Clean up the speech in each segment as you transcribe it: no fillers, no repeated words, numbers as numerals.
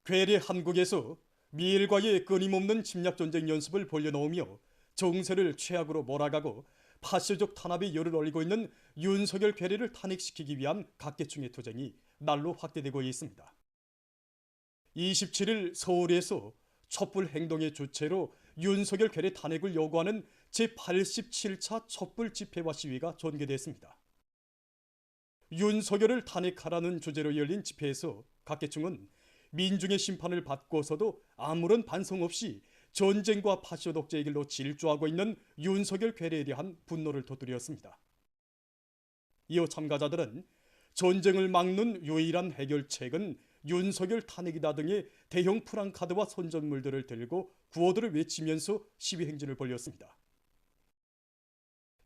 괴뢰 한국에서 미일과의 끊임없는 침략전쟁 연습을 벌여놓으며 정세를 최악으로 몰아가고 파쇼적 탄압의 열을 올리고 있는 윤석열 괴뢰를 탄핵시키기 위한 각계층의 투쟁이 날로 확대되고 있습니다. 27일 서울에서 촛불 행동의 주체로 윤석열 괴뢰 탄핵을 요구하는 제87차 촛불 집회와 시위가 전개됐습니다. 윤석열을 탄핵하라는 주제로 열린 집회에서 각계층은 민중의 심판을 받고서도 아무런 반성 없이 전쟁과 파쇼 독재의 길로 질주하고 있는 윤석열 괴뢰에 대한 분노를 터뜨렸습니다. 이어 참가자들은 전쟁을 막는 유일한 해결책은 윤석열 탄핵이다 등의 대형 프랑카드와 선전물들을 들고 구호들을 외치면서 시위 행진을 벌였습니다.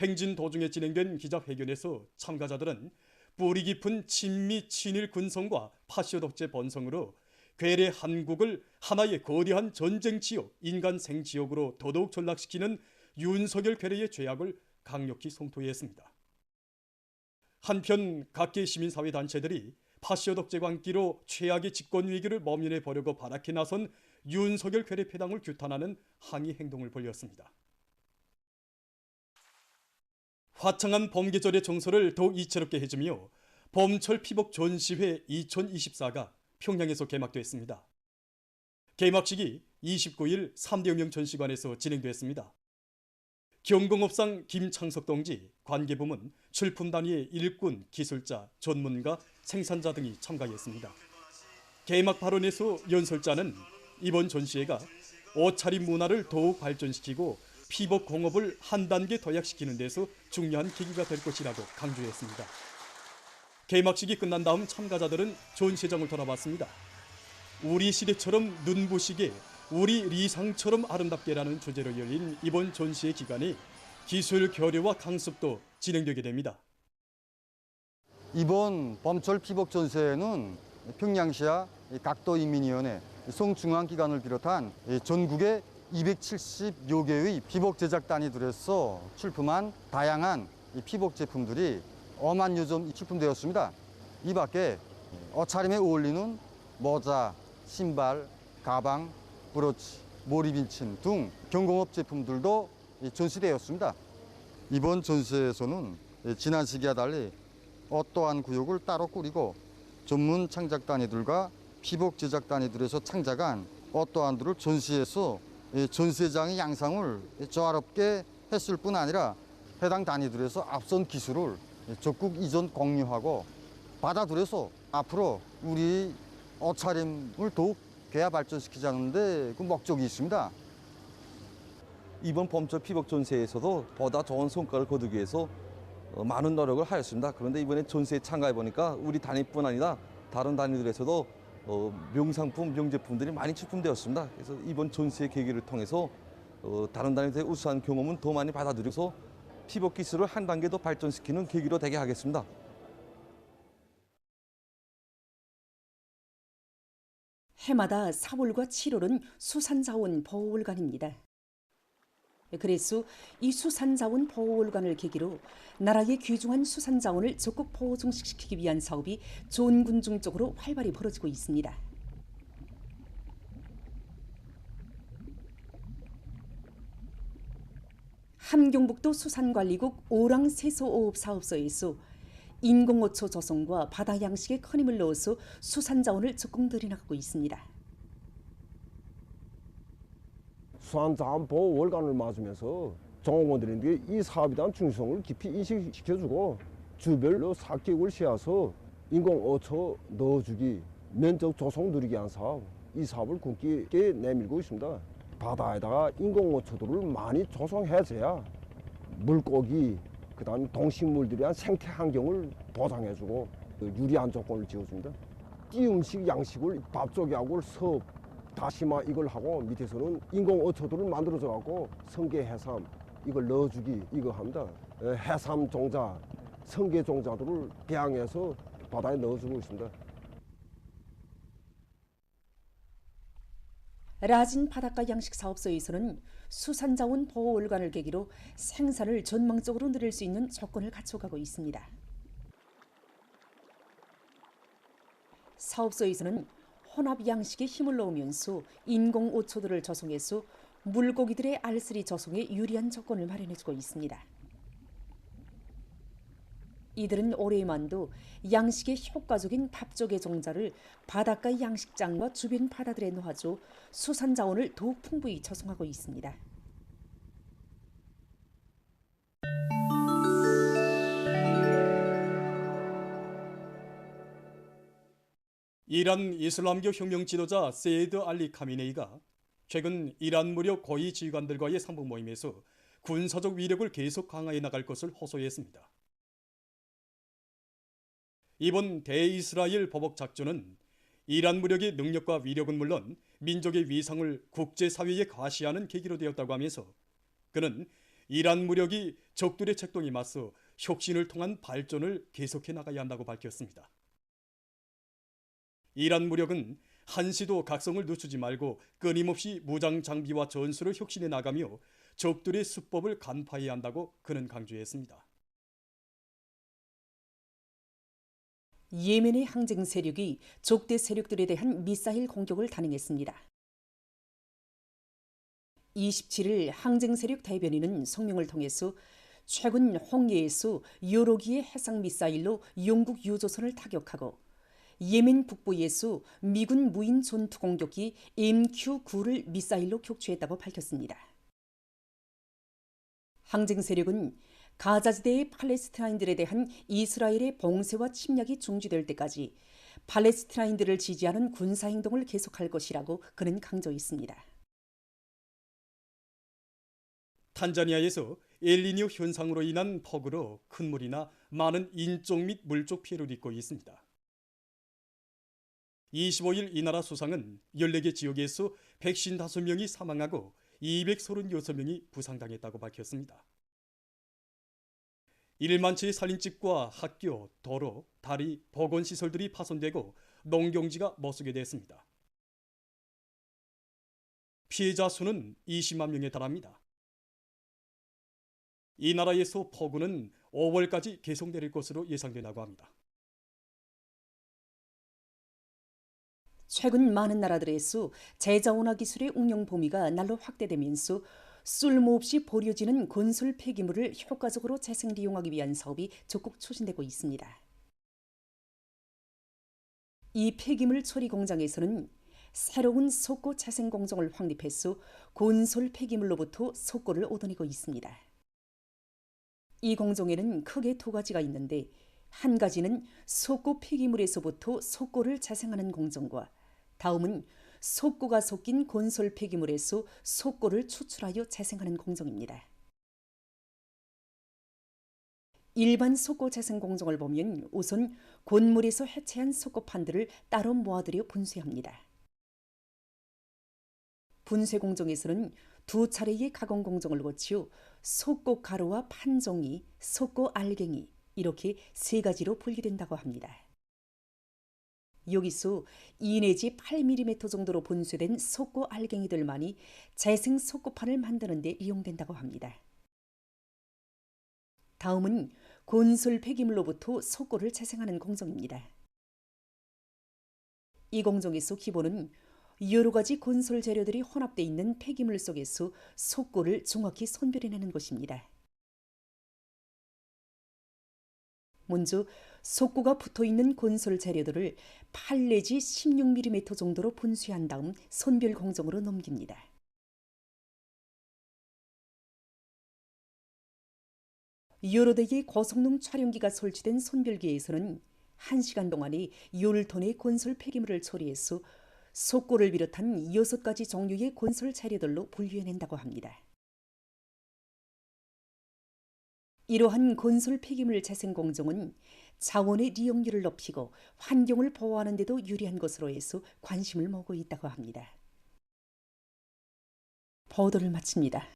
행진 도중에 진행된 기자회견에서 참가자들은 뿌리 깊은 친미 친일 근성과 파쇼 독재 번성으로 괴뢰 한국을 하나의 거대한 전쟁 지역, 인간 생지역으로 더더욱 전락시키는 윤석열 괴뢰의 죄악을 강력히 성토했습니다. 한편 각계 시민사회 단체들이 파쇼 독재 광기로 최악의 집권 위기를 모면해 보려고 발악해 나선 윤석열 괴뢰 패당을 규탄하는 항의 행동을 벌였습니다. 화창한 봄 계절의 정서를 더욱 이채롭게 해주며 봄철 피복 전시회 2024가 평양에서 개막됐습니다. 개막식이 29일 3대영영 전시관에서 진행됐습니다. 경공업상 김창석 동지, 관계부문, 출품단위의 일꾼, 기술자, 전문가, 생산자 등이 참가했습니다. 개막 발언에서 연설자는 이번 전시회가 옷차림 문화를 더욱 발전시키고 피복 공업을 한 단계 도약시키는 데서 중요한 계기가 될 것이라고 강조했습니다. 개막식이 끝난 다음 참가자들은 전시장을 돌아봤습니다. 우리 시대처럼 눈부시게, 우리 리상처럼 아름답게라는 주제로 열린 이번 전시회 기간이 기술 교류와 강습도 진행되게 됩니다. 이번 봄철 피복 전시회는 평양시와 각도인민위원회, 송중앙기관을 비롯한 전국의 270여 개의 피복 제작단이 들여서 출품한 다양한 피복 제품들이 5만여 점 출품되었습니다. 이 밖에 옷차림에 어울리는 모자, 신발, 가방, 브로치, 모리빈친 등 경공업 제품들도 전시되었습니다. 이번 전시회에서는 지난 시기와 달리 어떠한 구역을 따로 꾸리고 전문 창작단위들과 피복 제작단위들에서 창작한 어떠한들을 전시해서 전시회장의 양상을 조화롭게 했을 뿐 아니라 해당 단위들에서 앞선 기술을 적극 이전 공유하고 받아들여서 앞으로 우리 옷차림을 더욱 개화 발전시키자는 데 그 목적이 있습니다. 이번 봄철 피복 전시회에서도 보다 좋은 성과를 거두기 위해서 많은 노력을 하였습니다. 그런데 이번에 전시회에 참가해 보니까 우리 단위뿐 아니라 다른 단위들에서도 명상품, 명제품들이 많이 출품되었습니다. 그래서 이번 전시회 계기를 통해서 다른 단위들의 우수한 경험은 더 많이 받아들여서 피복 기술을 한 단계 더 발전시키는 계기로 되게 하겠습니다. 해마다 4월과 7월은 수산자원 보호월간입니다. 그래서 이 수산자원 보호월간을 계기로 나라의 귀중한 수산자원을 적극 보호 종식시키기 위한 사업이 전군중 쪽으로 활발히 벌어지고 있습니다. 함경북도 수산관리국 오랑세소어업 사업소에서 인공어초 조성과 바다 양식에 큰 힘을 넣어서 수산자원을 적극 늘려나가고 있습니다. 수산자원 보호 월간을 맞으면서 종업원들에게 이 사업에 대한 중요성을 깊이 인식시켜주고 주별로 사기획을 세워서 인공어초 넣어주기, 면적 조성 누리기 한 사업, 이 사업을 굳게 내밀고 있습니다. 바다에다가 인공어초들을 많이 조성해줘야 물고기, 그다음에 동식물들에 대한 생태 환경을 보장해주고 유리한 조건을 지어줍니다. 이 음식 양식을 밥조개하고 섭, 다시마 이걸 하고 밑에서는 인공어초들을 만들어줘 갖고 성게, 해삼 이걸 넣어주기 이거 합니다. 해삼 종자, 성게 종자들을 배양해서 바다에 넣어주고 있습니다. 라진 바닷가 양식 사업소에서는 수산자원 보호 월간을 계기로 생산을 전망적으로 늘릴 수 있는 조건을 갖춰가고 있습니다. 사업소에서는 혼합 양식에 힘을 넣으면서 인공 오초들을 조성해서 물고기들의 알쓰리 조성에 유리한 조건을 마련해주고 있습니다. 이들은 올해만도 양식의 효과적인 밥조개 종자를 바닷가 양식장과 주변 바다들에 놓아줘 수산 자원을 더욱 풍부히 조성하고 있습니다. 이란 이슬람교 혁명 지도자 세이드 알리 카미네이가 최근 이란 무력 고위 지휘관들과의 상봉 모임에서 군사적 위력을 계속 강화해 나갈 것을 호소했습니다. 이번 대이스라엘 보복 작전은 이란 무력의 능력과 위력은 물론 민족의 위상을 국제사회에 과시하는 계기로 되었다고 하면서 그는 이란 무력이 적들의 책동에 맞서 혁신을 통한 발전을 계속해 나가야 한다고 밝혔습니다. 이란 무력은 한시도 각성을 늦추지 말고 끊임없이 무장 장비와 전술을 혁신해 나가며 적들의 수법을 간파해야 한다고 그는 강조했습니다. 예멘의 항쟁 세력이 적대 세력들에 대한 미사일 공격을 단행했습니다. 27일 항쟁 세력 대변인은 성명을 통해서 최근 홍해에서 여러 기의 해상 미사일로 영국 유조선을 타격하고 예멘 북부에서 미군 무인 전투 공격기 MQ-9를 미사일로 격추했다고 밝혔습니다. 항쟁 세력은 가자지대의 팔레스타인들에 대한 이스라엘의 봉쇄와 침략이 중지될 때까지 팔레스타인들을 지지하는 군사행동을 계속할 것이라고 그는 강조했습니다. 탄자니아에서 엘니뇨 현상으로 인한 폭우로 큰 물이나 많은 인적 및 물적 피해를 입고 있습니다. 25일 이 나라 수상은 14개 지역에서 155명이 사망하고 236명이 부상당했다고 밝혔습니다. 1만 채의 살림집과 학교, 도로, 다리, 보건시설들이 파손되고 농경지가 못쓰게 됐습니다. 피해자 수는 20만 명에 달합니다. 이 나라에서 폭우는 5월까지 계속 내릴 것으로 예상된다고 합니다. 최근 많은 나라들에서 제자온화 기술의 응용 범위가 날로 확대되면서 쓸모없이 버려지는 건설 폐기물을 효과적으로 재생利用하기 위한 사업이 적극 추진되고 있습니다. 이 폐기물 처리 공장에서는 새로운 석고 재생 공정을 확립해서 건설 폐기물로부터 석고를 얻어내고 있습니다. 이 공정에는 크게 두 가지가 있는데 한 가지는 석고 폐기물에서부터 석고를 재생하는 공정과 다음은 석고가 섞인 건설 폐기물에서 석고를 추출하여 재생하는 공정입니다. 일반 석고 재생 공정을 보면 우선 곤물에서 해체한 석고판들을 따로 모아들여 분쇄합니다. 분쇄 공정에서는 두 차례의 가공 공정을 거치어 석고 가루와 판종이, 석고 알갱이 이렇게 세 가지로 분리된다고 합니다. 여기서 2 내지 8mm 정도로 분쇄된 석고 알갱이들만이 재생 석고판을 만드는 데 이용된다고 합니다. 다음은 건설 폐기물로부터 석고를 재생하는 공정입니다. 이 공정에서 기본은 여러 가지 건설 재료들이 혼합되어 있는 폐기물 속에서 석고를 정확히 선별해내는 것입니다. 먼저 석고가 붙어있는 건설 재료들을 8 내지 16mm 정도로 분쇄한 다음 선별 공정으로 넘깁니다. 여러 대의 고성능 촬영기가 설치된 선별기에서는 1시간 동안에 10톤의 건설 폐기물을 처리해서 석고를 비롯한 6가지 종류의 건설 재료들로 분류해낸다고 합니다. 이러한 건설 폐기물 재생 공정은 자원의利用률을 높이고 환경을 보호하는 데도 유리한 것으로 해서 관심을 모으고 있다고 합니다. 보도를 마칩니다.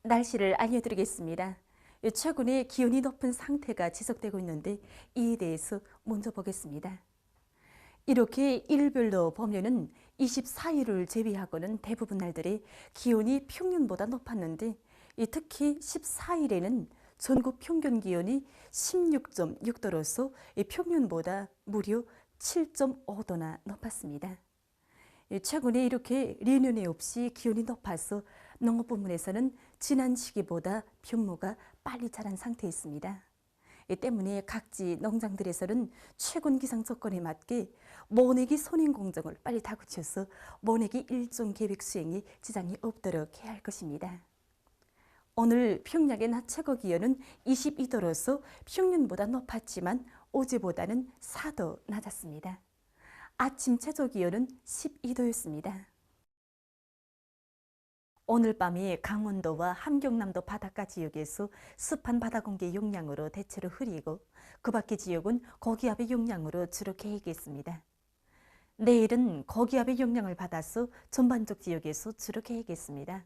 날씨를 알려드리겠습니다. 최근에 기온이 높은 상태가 지속되고 있는데 이에 대해서 먼저 보겠습니다. 이렇게 일별로 보면은 24일을 제외하고는 대부분 날들이 기온이 평년보다 높았는데 특히 14일에는 전국 평균 기온이 16.6도로서 평년보다 무려 7.5도나 높았습니다. 최근에 이렇게 레년에 없이 기온이 높아서 농업 부문에서는 지난 시기보다 변모가 빨리 자란 상태에 있습니다. 이 때문에 각지 농장들에서는 최근 기상 조건에 맞게 모내기 선행 공정을 빨리 다그쳐서 모내기 일종 계획 수행에 지장이 없도록 해야 할 것입니다. 오늘 평양의 낮 최고 기온은 22도로서 평년보다 높았지만 어제보다는 4도 낮았습니다. 아침 최저 기온은 12도였습니다. 오늘 밤에 강원도와 함경남도 바닷가 지역에서 습한 바다 공기 영향으로 대체로 흐리고 그 밖의 지역은 고기압의 영향으로 주로 개이겠습니다. 내일은 고기압의 영향을 받아서 전반적 지역에서 주로 개이겠습니다.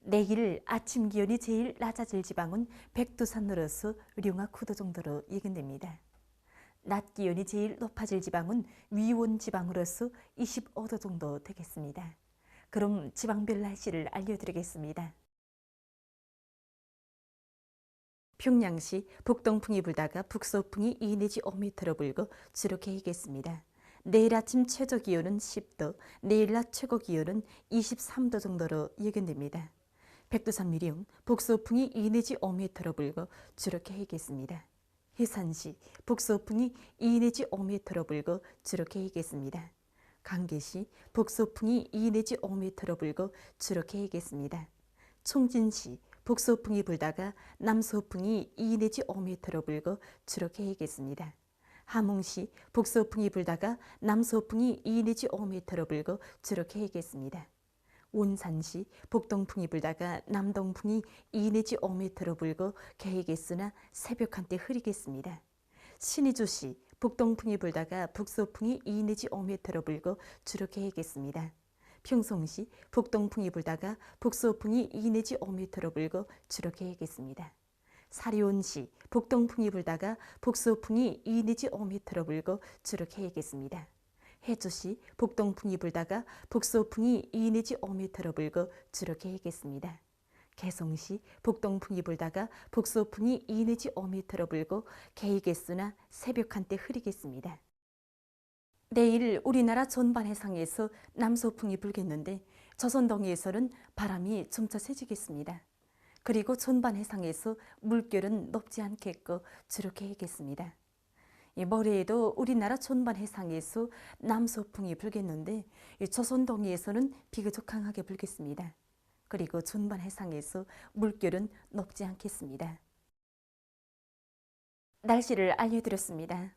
내일 아침 기온이 제일 낮아질 지방은 백두산으로서 룡화 9도 정도로 예견됩니다. 낮 기온이 제일 높아질 지방은 위원 지방으로서 25도 정도 되겠습니다. 그럼 지방별 날씨를 알려드리겠습니다. 평양시 북동풍이 불다가 북서풍이 2 내지 5m로 불고 주로 개이겠습니다. 내일 아침 최저 기온은 10도, 내일 낮 최고 기온은 23도 정도로 예견됩니다. 백두산 미령 북서풍이 2 내지 5m로 불고 주로 개이겠습니다. 해산시 북서풍이 2 내지 5m로 불고 주로 개이겠습니다. 강계시 북서풍이 2 내지 5m로 불고 주로 개이겠습니다. 총진시 북서풍이 불다가 남서풍이 2 내지 5m로 불고 주로 개이겠습니다. 함흥시 북서풍이 불다가 남서풍이 2 내지 5m로 불고 주로 개이겠습니다. 온산시 북동풍이 불다가 남동풍이 2 내지 5m로 불고 개이겠으나 새벽 한때 흐리겠습니다. 신의주시 북동풍이 불다가 북서풍이 2 내지 5m로 불고 주로 개이겠습니다. 평송시 북동풍이 불다가 북서풍이 2 내지 5m로 불고 주로 개이겠습니다. 사리온시 북동풍이 불다가 북서풍이 2 내지 5m로 불고 주로 개이겠습니다. 해주시 북동풍이 불다가 북서풍이 2 내지 5m로 불고 주로 개이겠습니다. 개성시 북동풍이 불다가 북서풍이 2 내지 5m로 불고 개이겠으나 새벽 한때 흐리겠습니다. 내일 우리나라 전반 해상에서 남서풍이 불겠는데 조선 동해에서는 바람이 점차 세지겠습니다. 그리고 전반 해상에서 물결은 높지 않겠고 주로 개이겠습니다. 모레에도 우리나라 전반 해상에서 남서풍이 불겠는데 조선 동해에서는 비교적 강하게 불겠습니다. 그리고 전반 해상에서 물결은 높지 않겠습니다. 날씨를 알려드렸습니다.